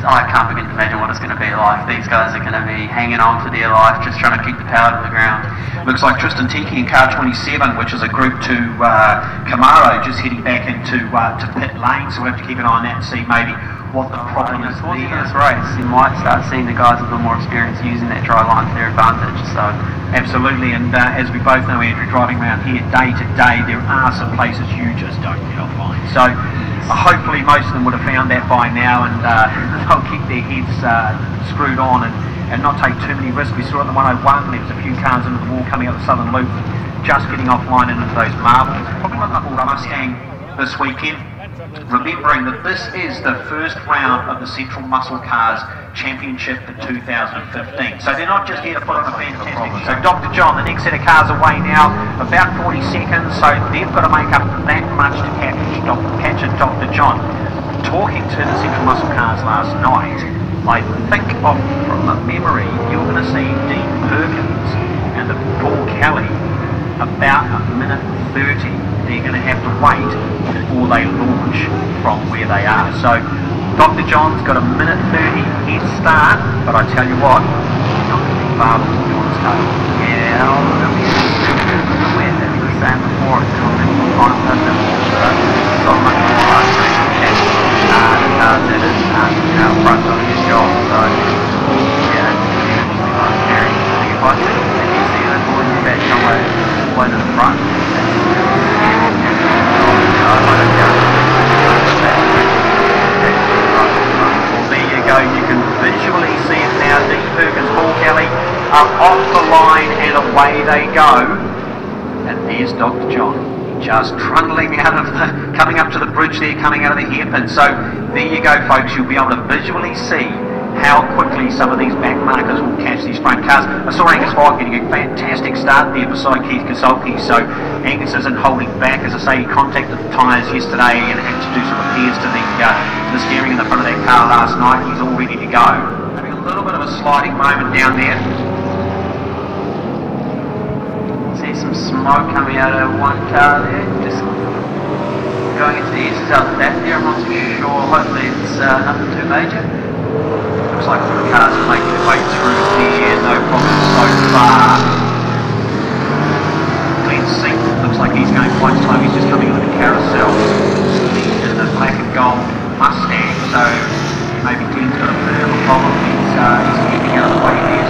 I can't begin to imagine what it's going to be like. These guys are going to be hanging on for dear life, just trying to keep the power to the ground. Looks like Tristan Tiki in car 27, which is a Group 2 Camaro, just heading back into to pit lane, so we'll have to keep an eye on that and see maybe what the problem is Towards the end of there. this race, you might start seeing the guys with a bit more experience using that dry line to their advantage. So absolutely, and as we both know, Andrew, driving around here day to day, there are some places you just don't get offline. So hopefully most of them would have found that by now, and they'll keep their heads screwed on and not take too many risks. We saw at the 101, there was a few cars into the wall coming out the Southern Loop, just getting offline and into those marbles. Probably not the Ford Mustang this weekend. Remembering that this is the first round of the Central Muscle Cars Championship for 2015. So they're not just here to put on a fantastic show. Dr. John, the next set of cars away now, about 40 seconds, so they've got to make up that much to catch Dr. John. Talking to the Central Muscle Cars last night, I think from memory, you're going to see Dean Perkins and the Paul Kelly about a minute 30. They're going to have to wait before they launch from where they are. So Dr. John's got a minute 30 head start, but I tell you what, he's not going to be far before John's tail. yeah, it'll be the win. As we were saying before, it's a little bit more confident and so much more frustrating to catch the cars that is front on his job. So yeah, it's usually like scary. I think if I can see those boys in the back somewhere all the way to the front, well, there you go, you can visually see it now. Dean Perkins, Paul Kelly are off the line and away they go. And there's Dr. John, just trundling out of coming up to the bridge there, coming out of the hairpin. So there you go, folks, you'll be able to visually see how quickly some of these back markers will catch these front cars. I saw Angus Fogg getting a fantastic start there beside Keith Kasolke, so Angus isn't holding back. As I say, he contacted the tyres yesterday and had to do some repairs to the steering in the front of that car last night. He's all ready to go. Having a little bit of a sliding moment down there. See some smoke coming out of one car there, just going into the east out the back there. I'm not too sure. Hopefully it's nothing too major. Looks like all the cars are making their way through here, no problem so far. Glenn Sink looks like he's going quite slow, he's just coming into the carousel. He's in the black and gold Mustang, so maybe Glenn's got a bit of a problem. He's keeping out of the way there.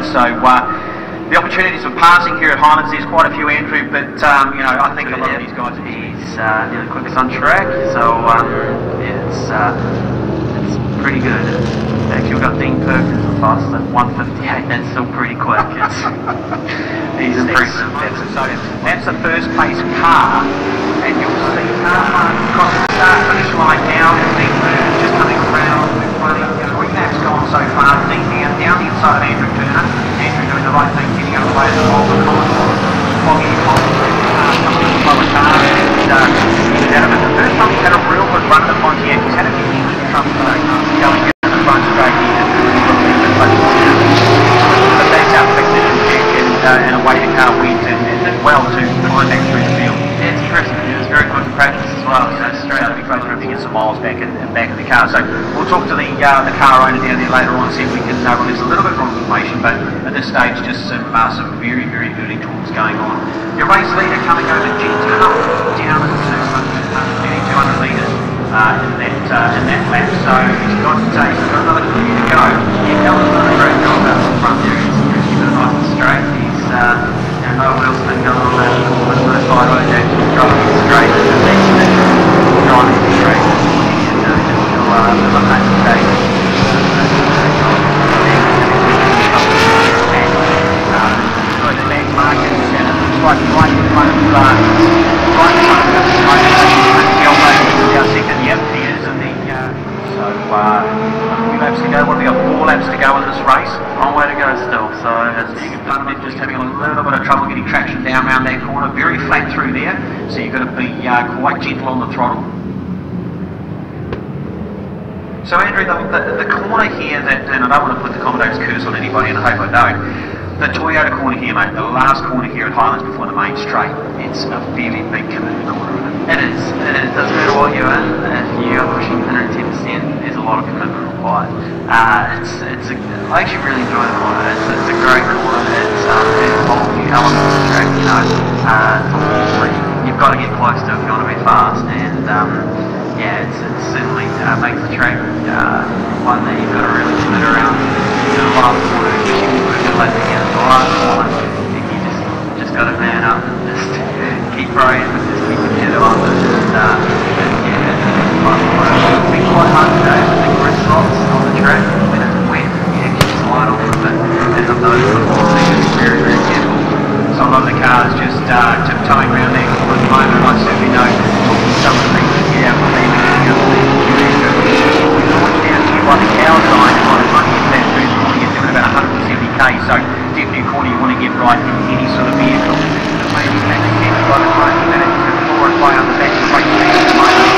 So the opportunities for passing here at Highlands, there's quite a few, Andrew, but you know, I think a lot of these guys, he's nearly quickest on track, so yeah, it's pretty good. Actually, we've got Dean Perkins faster. 158, that's still pretty quick. He's impressive. That's the first place car, and you'll see across the start-finish line now, and then just coming around, running 3 laps gone so far, deep down the inside of Andrew Turner. Andrew doing the right thing, getting out of the way of the whole foggy slower car, and he's out of it. The first time he's had a real good run at the Pontiac, he's had a few engine trouble going down the front straight here, but that's how quick this and away the car went, and did well to climb back through the field. Yeah, it's impressive. He was very quick in practice as well. Straight up, great for him to get some miles back in the car. So we'll talk to the car owner down there later on, see if we can release a little bit more information. But at this stage, just some very, very early talks going on. Your race leader coming over gentle down into 200 metres in that lap. So he's got another few to go. Yeah, Calvin's done a great job out in front there. He's keeping it nice and straight. He's no wheels been going on that corner, no sideways action, driving it straight, and then driving it straight, and just to eliminate mistakes. The back market, and it looks like right in front of the second, yep, he is in the, so a few laps to go. What have we got, 4 laps to go in this race? Long way to go still, so just having a little bit of trouble getting traction down around that corner, very flat through there, so you've got to be quite gentle on the throttle. So Andrew, the corner here that, and I don't want to put the Commodore's curse on anybody, and I hope I don't, the Toyota corner here, mate, the last corner here at Highlands before the main straight, it's a very big committed corner, isn't it? It is. It doesn't matter what you're in. If you are pushing 110%, there's a lot of commitment required. I actually really enjoy the corner. It's a great corner. It's involved a few elements of the track, you know. You've got to get close to it if you want to be fast, and yeah, it certainly makes the track one that you've got to really commit around. The last corner, especially when you're letting it into the last corner, you just got to man up and just keep praying, but just keep your head on it, and yeah, it's been quite hard today. I think we're slots on the track when it's wet, you actually slide off of it, as I've noticed before, so you just very, very careful. So a lot of the cars just tiptoeing around that corner at the moment. I certainly know, talking to some of the people that get out from there, we're launched down here by the cow sign, and by the time you get that first corner, you're doing about 170k, so definitely a corner you want to get right in any sort of vehicle. Maybe back to Kenny by the time you manage to floor and play on the back of the race leader at the moment.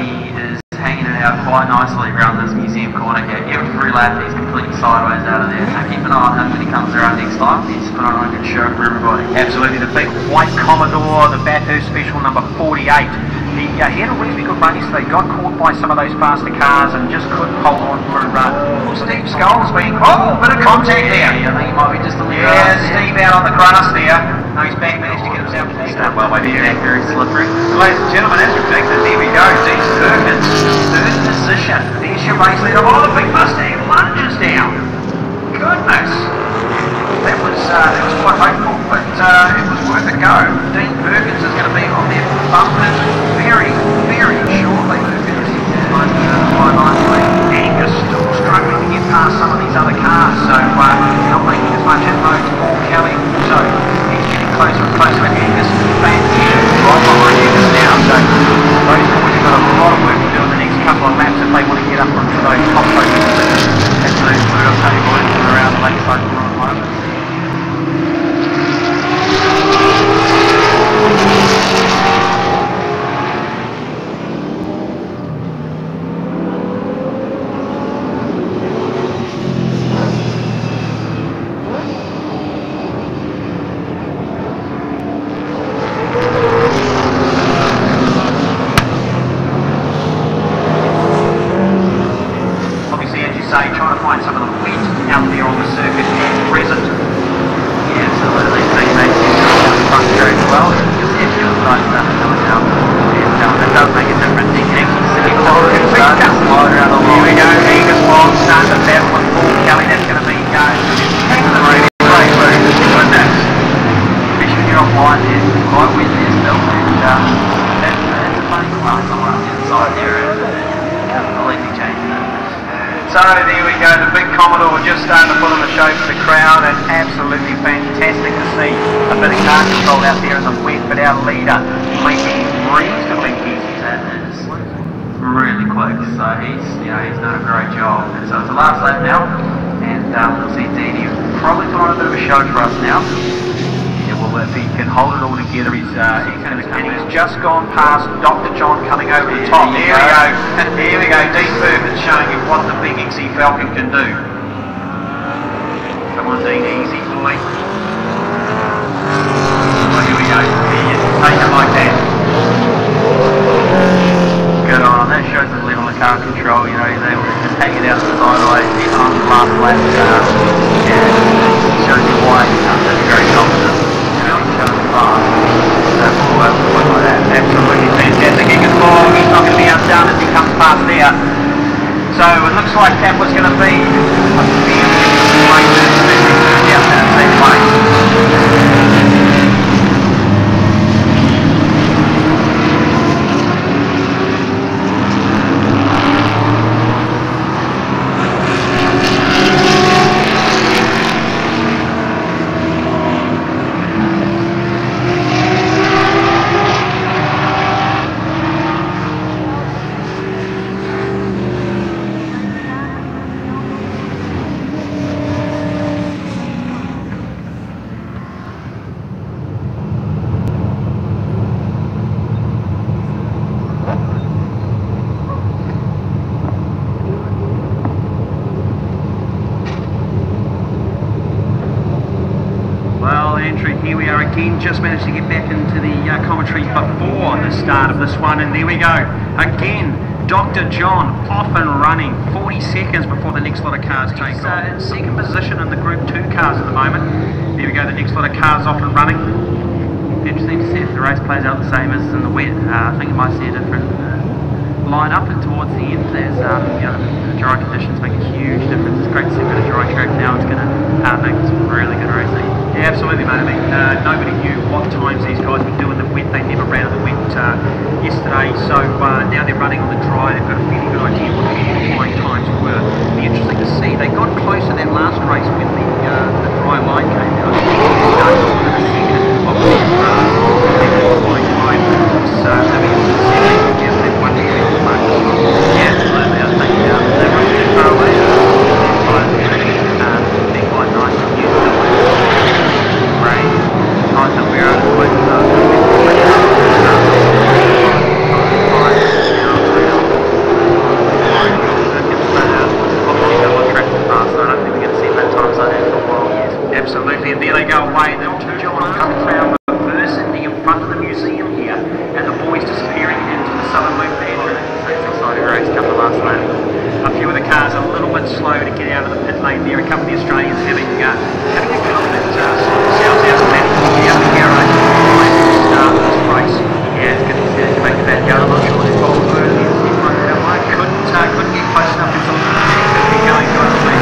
He is hanging it out quite nicely around this museum corner here. Every lap he's completely sideways out of there, so keep an eye on him when he comes around next time. He's put on a good show for everybody. Absolutely, the big white Commodore, the Bathurst Special number 48. He had a reasonably good run yesterday, got caught by some of those faster cars and just couldn't hold on for Steve Skulls being, bit of contact there. Yeah, I think he might be just a little Steve out on the grass there. No, he's back, managed to get himself back. Start well by being very slippery. Ladies and gentlemen, as predicted, there we go, Dean Perkins, third position. There's your race leader. Oh, the big Mustang lunges down. Goodness. That was quite hopeful, but it was worth a go. Dean Perkins is going to be on there bumping very, very shortly. Quite nicely. Angus still struggling to get past some of these other cars, so not making as much inroads to Paul Kelly. So he's getting closer and closer, and Angus right behind Angus now. So those boys have got a lot of work to do in the next couple of laps if they want to get up onto those top positions. Absolutely, we're going to take boys around the lakeside corner at the moment. Trying to find some of the wet out there on the circuit at present. Yeah, absolutely. So you make it on the front straight as well. You'll see a few of the side stuff coming out. And that does make a difference. You can actually see the whole thing start to slide around the line. Here we go, Angus Wild starting to battle with Paul Kelly. That's going to be taking the race through. Goodness. Especially when you're offline, there's quite wet there still. And that's a funny class on the inside there. I'll let you change that. go, the big Commodore just starting to put on a show for the crowd, and absolutely fantastic to see a bit of car control out there in the wet, but our leader making reasonably easy. That is really close, so he's done a great job. And so it's the last lap now, and we'll see Dini probably put on a bit of a show for us now. Yeah, well, if he can hold it all together, he's just gone past Dr. John coming over the top. There we go. Here we go. Dean Burford showing you what the big XE Falcon can do. Come on, Dean, easy, boy. Oh, here we go. Take it like that. Good on. That shows the level of car control. He's able to just take it out the sideways, even on the last lap. Yeah, it shows you why he's very confident. Absolutely fantastic. He can fall. He's not going to be outdone as he comes past there. So it looks like that was going to be a fairly great out there in same place. Here we are again, just managed to get back into the commentary before the start of this one, and there we go. Again, Dr. John off and running, 40 seconds before the next lot of cars take off. In second position in the Group 2 cars at the moment. There we go, the next lot of cars off and running. Interesting to see if the race plays out the same as in the wet. I think you might see a different line up, and towards the end there's the dry conditions make a huge difference. It's great to see a bit of dry track now. It's going to make some really good racing. Yeah, absolutely, mate. I mean, nobody knew what times these guys would do in the wet. They never ran in the wet yesterday, so now they're running on the dry. They've got a fairly good idea what the qualifying times were. It'll be interesting to see. They got close to that last race when the dry line came out. Yeah, absolutely. I think they were too far away. Being quite nice and used to rain. Nice that we're out of the way. Absolutely, and there they go away. The two John coming around reversing in front of the museum here, and the boys disappearing into the southern loop there. Exciting race, couple of last laps. A few of the cars a little bit slow to get out of the pit lane there. A couple of the Australians having a go of it. Sounds out planning to get out of here right start of this race. Yeah, it's good to see them make it back out. I'm not sure what his fault was earlier. Couldn't get close enough to something to be going to the lead.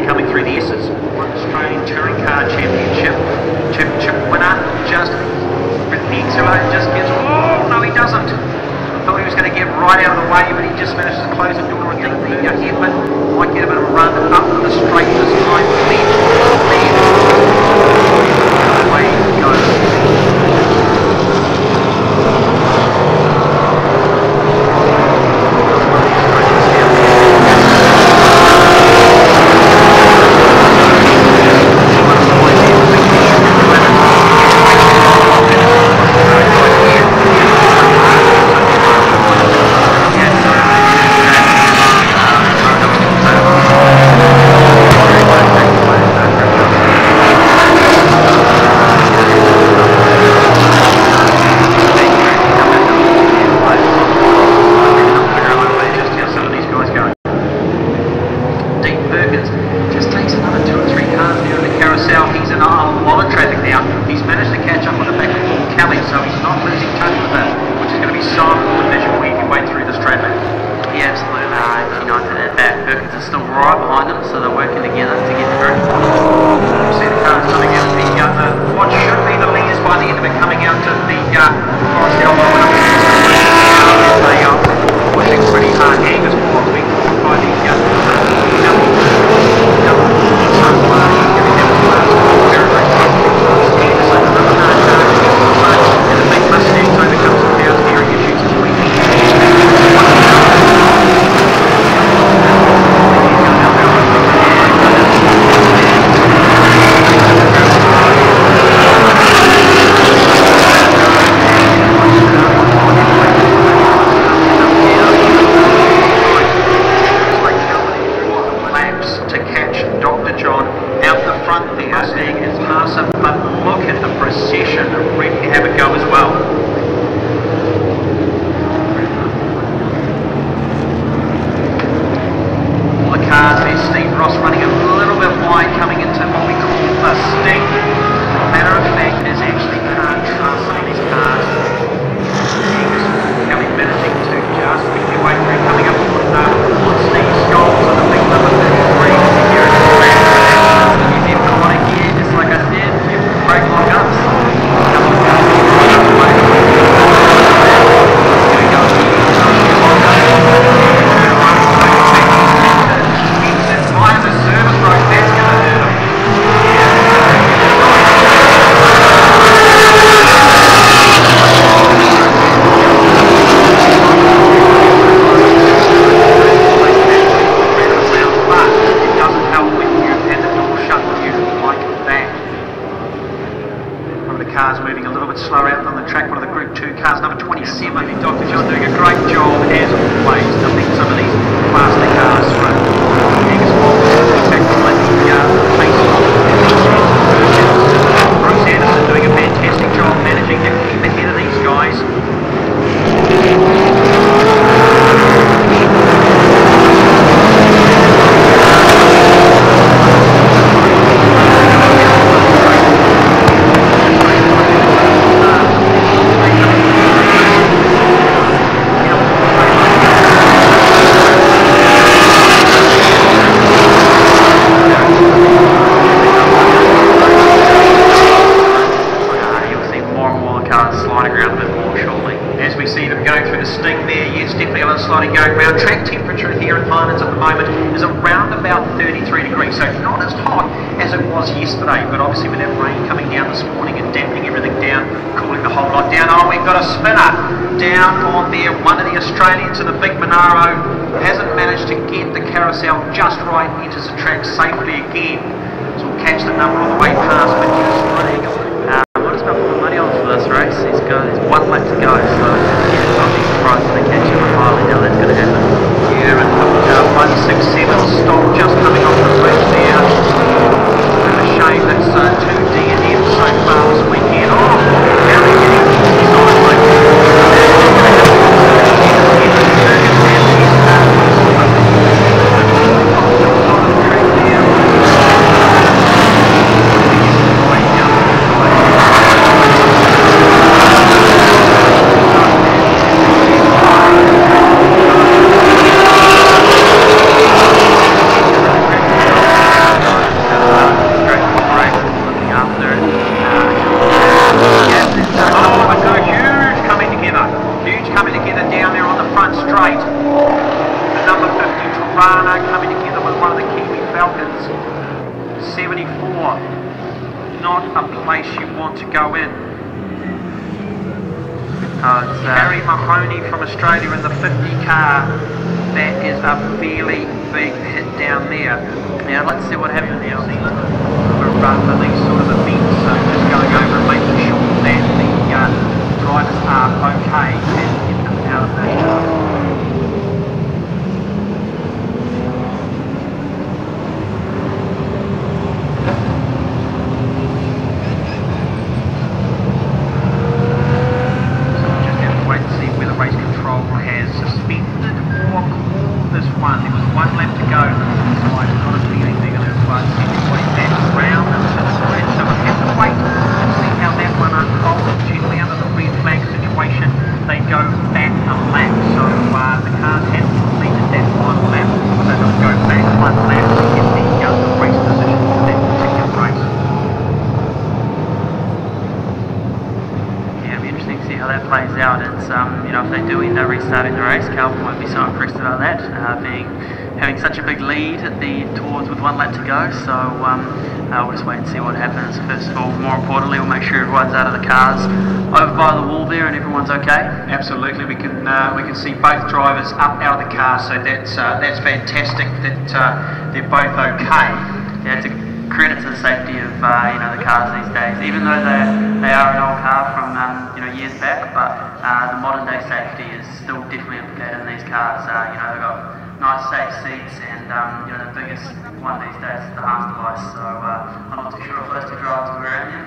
coming through the S's. Australian Touring Car Championship winner, just reflects away, just gets, oh no he doesn't. I thought he was going to get right out of the way, but he just managed to close the door. I think the Headman might get a bit of a run up the straight this time. Away he goes. Highlands at the moment is around about 33 degrees, so not as hot as it was yesterday, but obviously with that rain coming down this morning and dampening everything down, cooling the whole lot down. Oh, we've got a spinner down on there. One of the Australians in the big Monaro hasn't managed to get the carousel just right, enters the track safely again. So we'll catch the number on the way past, but just running. What is about putting money on for this race? He's got one lap to go, so yeah, I'll be surprised if they catch him at Highland. Now that's going to happen. Yeah, and 167 stop just coming off the bridge there. And a shame that's 2 D&M so far this weekend. Oh, now they're getting 74. Not a place you want to go in. Harry Mahoney from Australia in the 50 car. That is a fairly big hit down there. Yeah, let's see what happens now. For these sort of events, so just going over and making sure that the drivers are okay and get them out of that car. Plays out. It's you know, if they do end up restarting the race, Calvin won't be so impressed about that, having such a big lead at the towards with 1 lap to go. So we'll just wait and see what happens. First of all, more importantly, we'll make sure everyone's out of the cars over by the wall there and everyone's okay. Absolutely, we can see both drivers up out of the car, so that's fantastic that they're both okay. Yeah, it's a credit to the safety of you know, the cars these days, even though they are an old car from you know, years back, but the modern day safety is still definitely implicated in these cars. You know, they've got nice safe seats, and you know, the biggest one these days is the harness device. So I'm not too sure if those two drivers were around yet.